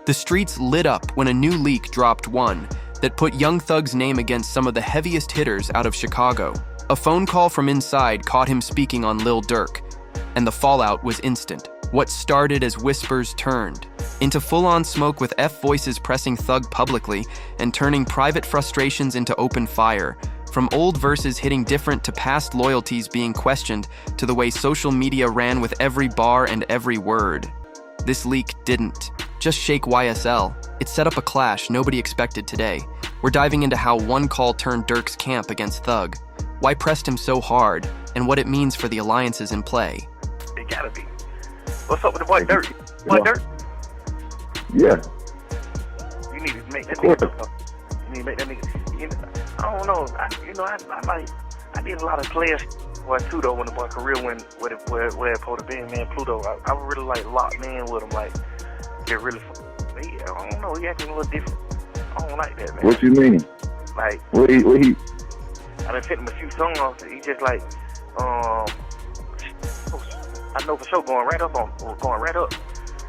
The streets lit up when a new leak dropped, one that put Young Thug's name against some of the heaviest hitters out of Chicago. A phone call from inside caught him speaking on Lil Durk, and the fallout was instant. What started as whispers turned into full-on smoke, with F voices pressing Thug publicly and turning private frustrations into open fire. From old verses hitting different to past loyalties being questioned to the way social media ran with every bar and every word. This leak didn't just shake YSL, it set up a clash nobody expected today. We're diving into how one call turned Durk's camp against Thug, why pressed him so hard, and what it means for the alliances in play. It gotta be. What's up with the boy Durk? Boy Durk? Yeah. You need to make that nigga. You need to make that nigga. You know, I don't know. I did a lot of players boy too though when the boy career went where it supposed to be, man. Pluto. I really like locked in with him, like get really. I don't know. He acting a little different. I don't like that, man. What you mean? Like what he? I done sent him a few songs. He just like I know for sure going right up.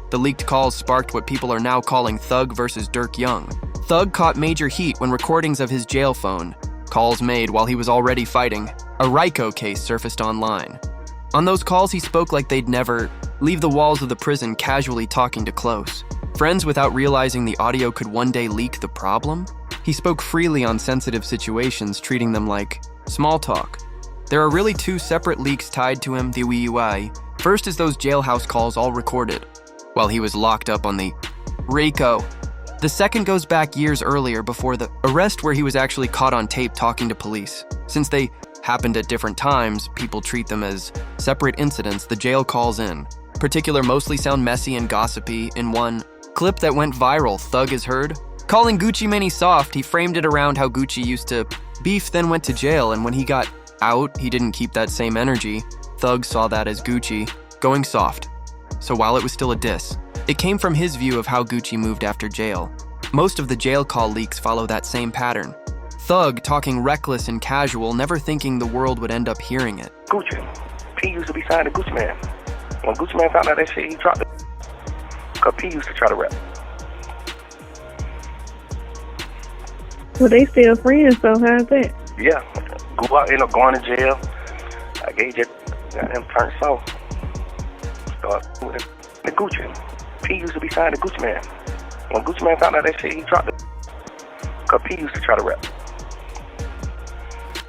The leaked calls sparked what people are now calling Thug versus Durk Young. Thug caught major heat when recordings of his jail phone, calls made while he was already fighting, a RICO case surfaced online. On those calls, he spoke like they'd never leave the walls of the prison, casually talking to close friends without realizing the audio could one day leak the problem. He spoke freely on sensitive situations, treating them like small talk. There are really two separate leaks tied to him, the UI. First is those jailhouse calls all recorded while he was locked up on the RICO. The second goes back years earlier, before the arrest, where he was actually caught on tape talking to police. Since they happened at different times, people treat them as separate incidents. The jail calls in particular mostly sound messy and gossipy. In one clip that went viral, Thug is heard calling Gucci Mane soft. He framed it around how Gucci used to beef, then went to jail, and when he got out, he didn't keep that same energy. Thug saw that as Gucci going soft. So while it was still a diss, it came from his view of how Gucci moved after jail. Most of the jail call leaks follow that same pattern. Thug talking reckless and casual, never thinking the world would end up hearing it. Gucci. P used to be signed to Gucci Mane. When Gucci Mane found out that shit, he dropped it. Because P used to try to rap. Well, they still friends, so how's that? Yeah. Ended up going to jail. I gave it, got him turned soft. Start with the Gucci. P used to be signed to Gucci Mane. When Gucci Mane found out that shit, he dropped it. Because P used to try to rap.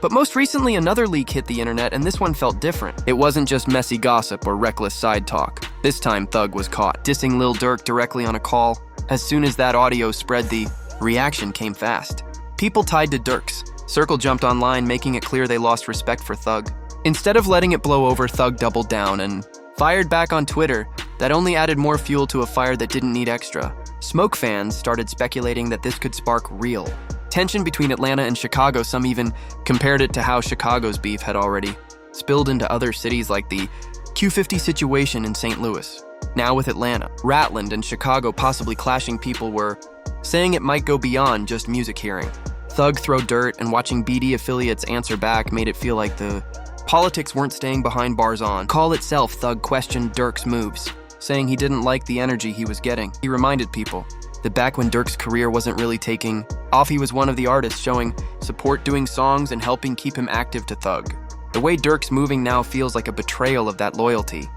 But most recently, another leak hit the internet, and this one felt different. It wasn't just messy gossip or reckless side talk. This time, Thug was caught dissing Lil Durk directly on a call. As soon as that audio spread, the reaction came fast. People tied to Durk's circle jumped online, making it clear they lost respect for Thug. Instead of letting it blow over, Thug doubled down and fired back on Twitter. That only added more fuel to a fire that didn't need extra. Smoke fans started speculating that this could spark real tension between Atlanta and Chicago. Some even compared it to how Chicago's beef had already spilled into other cities, like the Q50 situation in St. Louis. Now with Atlanta, Ratland, and Chicago possibly clashing, people were saying it might go beyond just music hearing. Thug throw dirt, and watching BD affiliates answer back made it feel like the politics weren't staying behind bars. On call itself, Thug questioned Durk's moves, saying he didn't like the energy he was getting. He reminded people that back when Durk's career wasn't really taking off, he was one of the artists showing support, doing songs, and helping keep him active to Thug. The way Durk's moving now feels like a betrayal of that loyalty.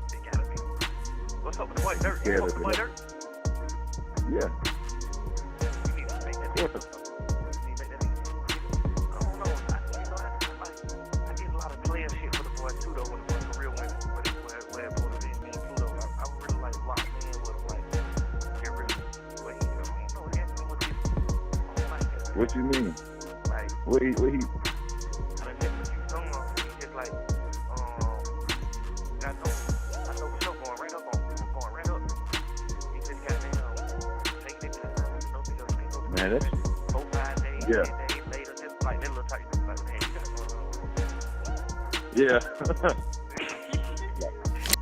What's up with the boy Durk? Yeah, What's up with the boy Durk? Yeah. You need to make that nigga. I did a lot of player shit for the boy too though when the boy career went where it supposed to be, me and Pluto. I really like locked in with him, like get really I don't know, he acting with this. I don't like that. What you mean? Like What he? I done sent him a few songs. He just like I know for sure going right up. He just got taking it down. No big deal. Man, that's 4-5 days, yeah. 10 days later, just like that little type of like, man, you got going on. yeah.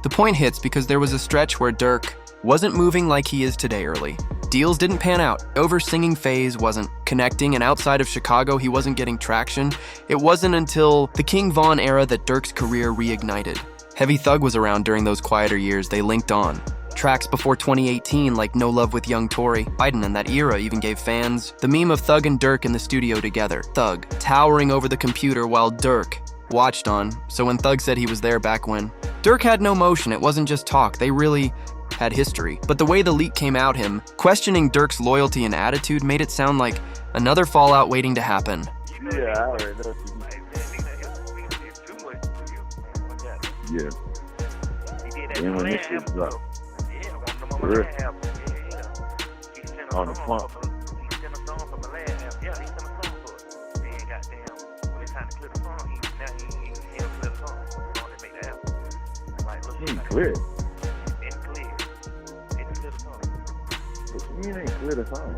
The point hits because there was a stretch where Durk wasn't moving like he is today early. Deals didn't pan out. Over-singing phase wasn't connecting, and outside of Chicago, he wasn't getting traction. It wasn't until the King Von era that Durk's career reignited. Heavy Thug was around during those quieter years. They linked on, tracks before 2018 like No Love with Young Tory. Biden in that era even gave fans the meme of Thug and Durk in the studio together. Thug towering over the computer while Durk watched on, so when Thug said he was there back when. Durk had no motion, it wasn't just talk, they really had history. But the way the leak came out him, questioning Durk's loyalty and attitude made it sound like another fallout waiting to happen. Yeah, I already know. Yeah. And when this shit dropped. On the pump. He ain't clear. He ain't clear the song.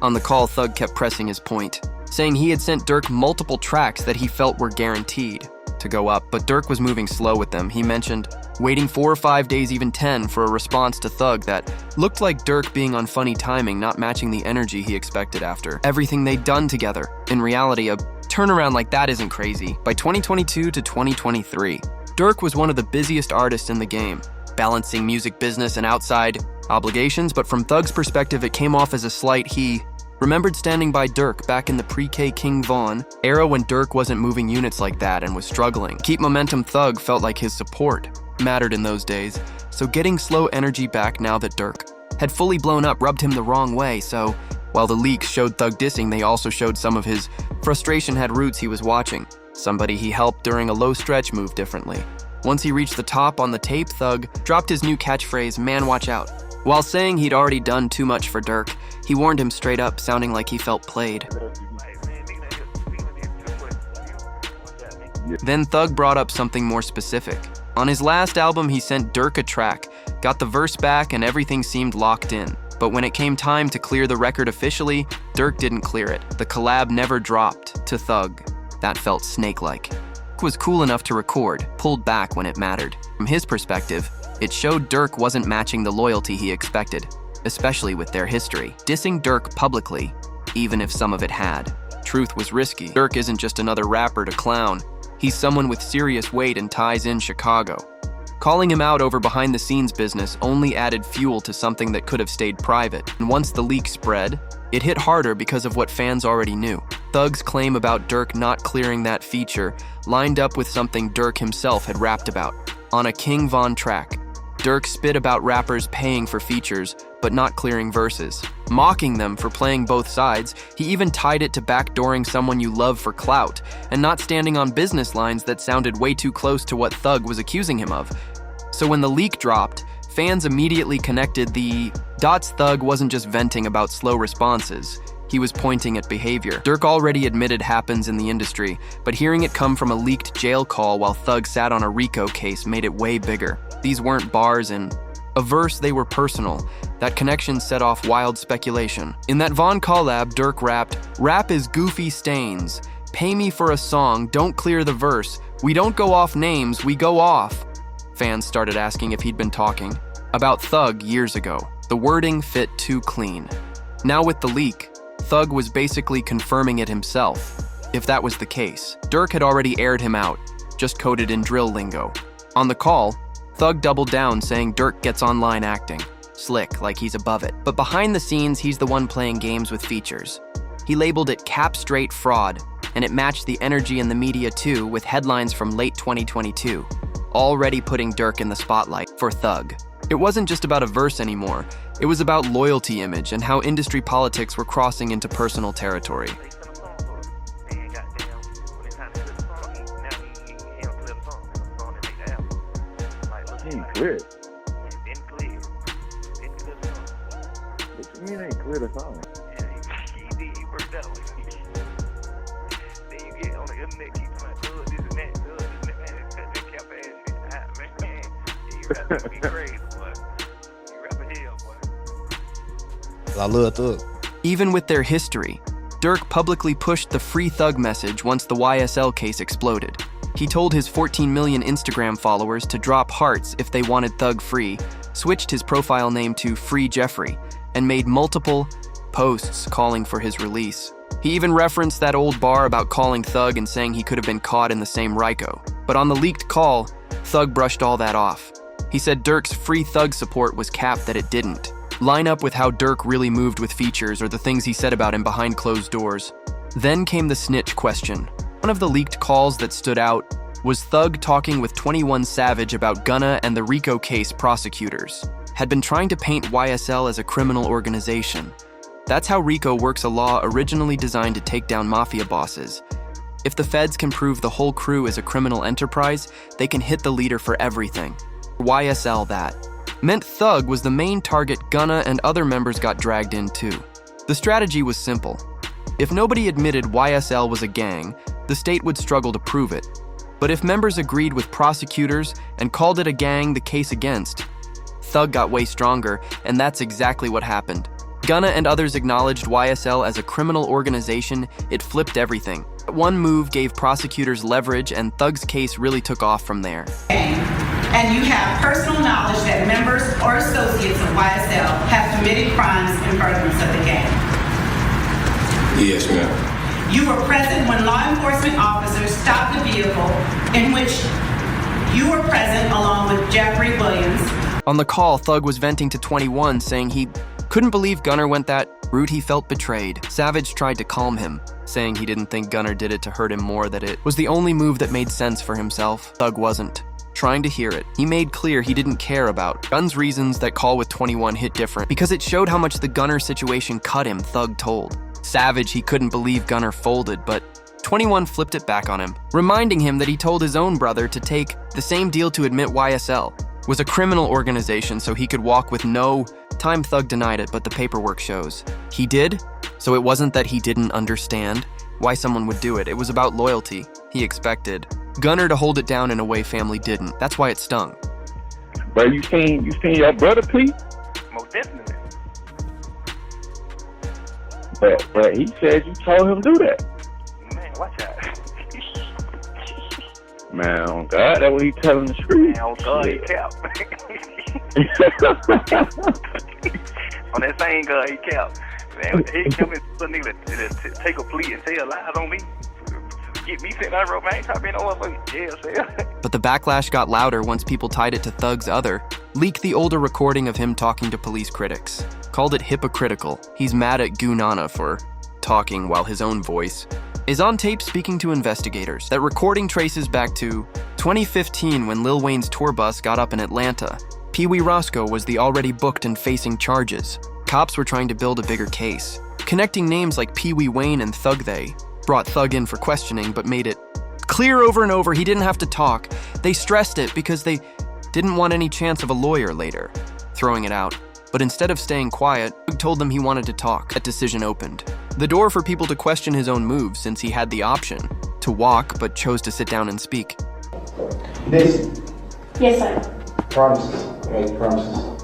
On the call, Thug kept pressing his point, saying he had sent Durk multiple tracks that he felt were guaranteed to go up, but Durk was moving slow with them. He mentioned waiting 4 or 5 days, even 10, for a response to Thug that looked like Durk being on funny timing, not matching the energy he expected after everything they'd done together. In reality, a turnaround like that isn't crazy. By 2022 to 2023, Durk was one of the busiest artists in the game, balancing music business and outside obligations, but from Thug's perspective, it came off as a slight. He remembered standing by Durk back in the pre-K King Von era when Durk wasn't moving units like that and was struggling. Keep momentum. Thug felt like his support mattered in those days, so getting slow energy back now that Durk had fully blown up rubbed him the wrong way. So while the leaks showed Thug dissing, they also showed some of his frustration had roots he was watching. Somebody he helped during a low stretch moved differently. Once he reached the top on the tape, Thug dropped his new catchphrase, "Man, watch out." While saying he'd already done too much for Durk, he warned him straight up, sounding like he felt played. Then Thug brought up something more specific. On his last album, he sent Durk a track, got the verse back, and everything seemed locked in. But when it came time to clear the record officially, Durk didn't clear it. The collab never dropped to Thug. That felt snake-like. Durk was cool enough to record, pulled back when it mattered. From his perspective, it showed Durk wasn't matching the loyalty he expected, especially with their history. Dissing Durk publicly, even if some of it had. Truth was risky. Durk isn't just another rapper to clown. He's someone with serious weight and ties in Chicago. Calling him out over behind-the-scenes business only added fuel to something that could have stayed private. And once the leak spread, it hit harder because of what fans already knew. Thug's claim about Durk not clearing that feature lined up with something Durk himself had rapped about. On a King Von track, Durk spit about rappers paying for features, but not clearing verses, mocking them for playing both sides. He even tied it to backdooring someone you love for clout, and not standing on business lines that sounded way too close to what Thug was accusing him of. So when the leak dropped, fans immediately connected the dots. Thug wasn't just venting about slow responses. He was pointing at behavior Durk already admitted happens in the industry, but hearing it come from a leaked jail call while Thug sat on a RICO case made it way bigger. These weren't bars in a verse, they were personal. That connection set off wild speculation. In that Von collab, Durk rapped, "Rap is goofy stains. Pay me for a song, don't clear the verse. We don't go off names, we go off." Fans started asking if he'd been talking about Thug years ago. The wording fit too clean. Now with the leak, Thug was basically confirming it himself. If that was the case, Durk had already aired him out, just coded in drill lingo. On the call, Thug doubled down, saying Durk gets online acting. Slick, like he's above it. But behind the scenes, he's the one playing games with features. He labeled it cap-straight fraud, and it matched the energy in the media too, with headlines from late 2022, already putting Durk in the spotlight. For Thug, it wasn't just about a verse anymore. It was about loyalty image and how industry politics were crossing into personal territory. Clear. What you mean ain't clear the song? You worked that way. Then you get on the internet, keep trying to do this and that, man. Cut that cap ass shit out, man. You rapping me crazy, boy. You rapping hell, boy. I love Thug. Even with their history, Durk publicly pushed the free Thug message once the YSL case exploded. He told his 14 million Instagram followers to drop hearts if they wanted Thug free, switched his profile name to Free Jeffrey, and made multiple posts calling for his release. He even referenced that old bar about calling Thug and saying he could have been caught in the same RICO. But on the leaked call, Thug brushed all that off. He said Durk's free Thug support was capped that it didn't line up with how Durk really moved with features or the things he said about him behind closed doors. Then came the snitch question. One of the leaked calls that stood out was Thug talking with 21 Savage about Gunna and the RICO case prosecutors had been trying to paint YSL as a criminal organization. That's how RICO works, a law originally designed to take down mafia bosses. If the feds can prove the whole crew is a criminal enterprise, they can hit the leader for everything. YSL that meant Thug was the main target. Gunna and other members got dragged in too. The strategy was simple. If nobody admitted YSL was a gang, the state would struggle to prove it. But if members agreed with prosecutors and called it a gang the case against, Thug got way stronger, and that's exactly what happened. Gunna and others acknowledged YSL as a criminal organization. It flipped everything. One move gave prosecutors leverage, and Thug's case really took off from there. And you have personal knowledge that members or associates of YSL have committed crimes in furtherance of the gang. Yes, ma'am. You were present when law enforcement officers stopped the vehicle in which you were present along with Jeffrey Williams. On the call, Thug was venting to 21, saying he couldn't believe Gunner went that route. He felt betrayed. Savage tried to calm him, saying he didn't think Gunner did it to hurt him more, that it was the only move that made sense for himself. Thug wasn't trying to hear it. He made clear he didn't care about Gun's reasons. That call with 21 hit different because it showed how much the Gunner situation cut him, Thug told Savage he couldn't believe Gunner folded, but 21 flipped it back on him, reminding him that he told his own brother to take the same deal to admit YSL was a criminal organization so he could walk with no time. Thug denied it, but the paperwork shows he did, so it wasn't that he didn't understand why someone would do it. It was about loyalty. He expected Gunner to hold it down in a way family didn't. That's why it stung. But you seen your brother, P? Most definitely. But he said you told him to do that. Man, watch out. Man, oh God, that's what he telling the street. Man, oh God, he kept. On that same God, he kept. Man, he come in for nigga to take a plea and tell lies on me. Get me sitting on the road, man. Ain't trying to be no motherfucking jail cell. But the backlash got louder once people tied it to Thug's other leaked the older recording of him talking to police critics. Called it hypocritical. He's mad at Gunana for talking while his own voice is on tape speaking to investigators. That recording traces back to 2015 when Lil Wayne's tour bus got up in Atlanta. Pee Wee Roscoe was the already booked and facing charges. Cops were trying to build a bigger case. Connecting names like Pee Wee Wayne and Thug, they brought Thug in for questioning but made it clear over and over he didn't have to talk. They stressed it because they didn't want any chance of a lawyer later throwing it out. But instead of staying quiet, Thug told them he wanted to talk. That decision opened the door for people to question his own moves, since he had the option to walk but chose to sit down and speak. Listen. Yes, sir. Promises. Make promises.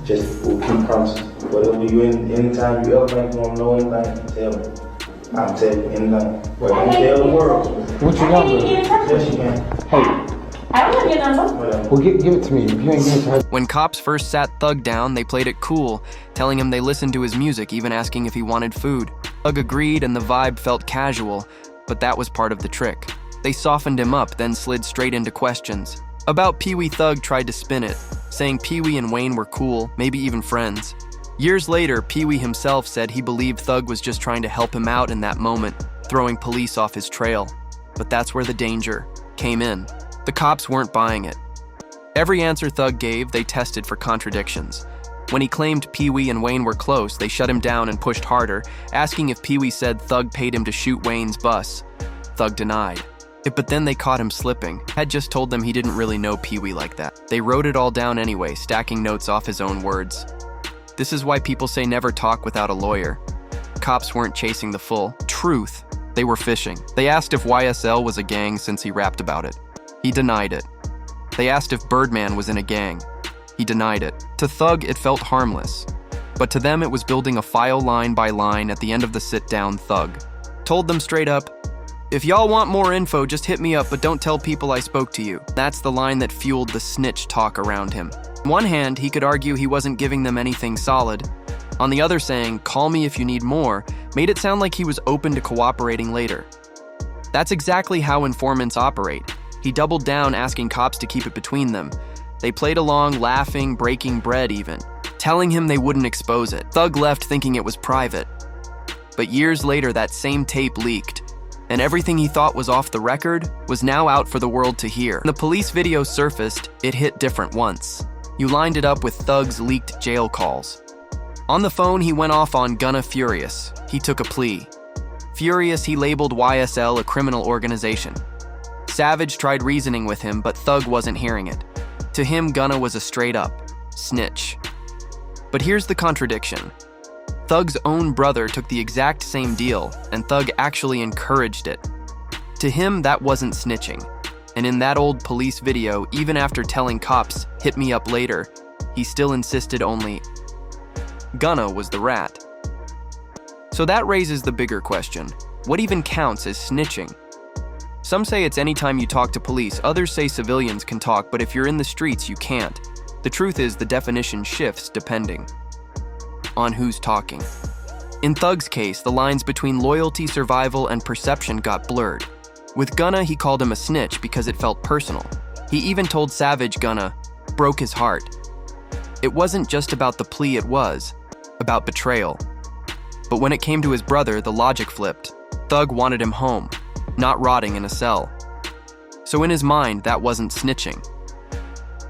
Just keep promises. Whatever you anytime you ever think you want to know anything, tell me. I'll tell you anything. But don't tell the world. What's your number? Yes, you can. Hey. I don't have your number. Whatever. Well, give it to me. If you ain't give it to her. When cops first sat Thug down, they played it cool, telling him they listened to his music, even asking if he wanted food. Thug agreed and the vibe felt casual, but that was part of the trick. They softened him up, then slid straight into questions. About Pee Wee, Thug tried to spin it, saying Pee Wee and Wayne were cool, maybe even friends. Years later, Pee Wee himself said he believed Thug was just trying to help him out in that moment, throwing police off his trail. But that's where the danger came in. The cops weren't buying it. Every answer Thug gave, they tested for contradictions. When he claimed Pee Wee and Wayne were close, they shut him down and pushed harder, asking if Pee Wee said Thug paid him to shoot Wayne's bus. Thug denied. But then they caught him slipping. Had just told them he didn't really know Pee Wee like that. They wrote it all down anyway, stacking notes off his own words. This is why people say never talk without a lawyer. Cops weren't chasing the full truth. They were fishing. They asked if YSL was a gang since he rapped about it. He denied it. They asked if Birdman was in a gang. He denied it. To Thug, it felt harmless. But to them, it was building a file line by line. At the end of the sit-down, Thug told them straight up, "If y'all want more info, just hit me up, but don't tell people I spoke to you." That's the line that fueled the snitch talk around him. On one hand, he could argue he wasn't giving them anything solid. On the other, saying, "Call me if you need more," made it sound like he was open to cooperating later. That's exactly how informants operate. He doubled down, asking cops to keep it between them. They played along, laughing, breaking bread even, telling him they wouldn't expose it. Thug left thinking it was private. But years later, that same tape leaked, and everything he thought was off the record was now out for the world to hear. When the police video surfaced, it hit different once. You lined it up with Thug's leaked jail calls. On the phone, he went off on Gunna Furious. He took a plea. Furious, he labeled YSL a criminal organization. Savage tried reasoning with him, but Thug wasn't hearing it. To him, Gunna was a straight-up snitch. But here's the contradiction. Thug's own brother took the exact same deal, and Thug actually encouraged it. To him, that wasn't snitching. And in that old police video, even after telling cops, "Hit me up later," he still insisted only Gunna was the rat. So that raises the bigger question. What even counts as snitching? Some say it's anytime you talk to police, others say civilians can talk, but if you're in the streets, you can't. The truth is, the definition shifts depending on who's talking. In Thug's case, the lines between loyalty, survival, and perception got blurred. With Gunna, he called him a snitch because it felt personal. He even told Savage Gunna broke his heart. It wasn't just about the plea, it was about betrayal. But when it came to his brother, the logic flipped. Thug wanted him home, not rotting in a cell. So in his mind, that wasn't snitching.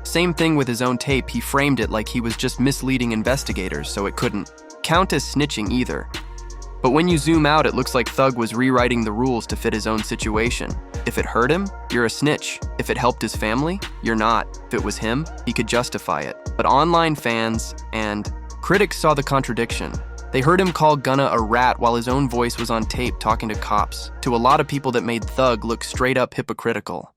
Same thing with his own tape, he framed it like he was just misleading investigators, so it couldn't count as snitching either. But when you zoom out, it looks like Thug was rewriting the rules to fit his own situation. If it hurt him, you're a snitch. If it helped his family, you're not. If it was him, he could justify it. But online fans and critics saw the contradiction. They heard him call Gunna a rat while his own voice was on tape talking to cops. To a lot of people, that made Thug look straight up hypocritical.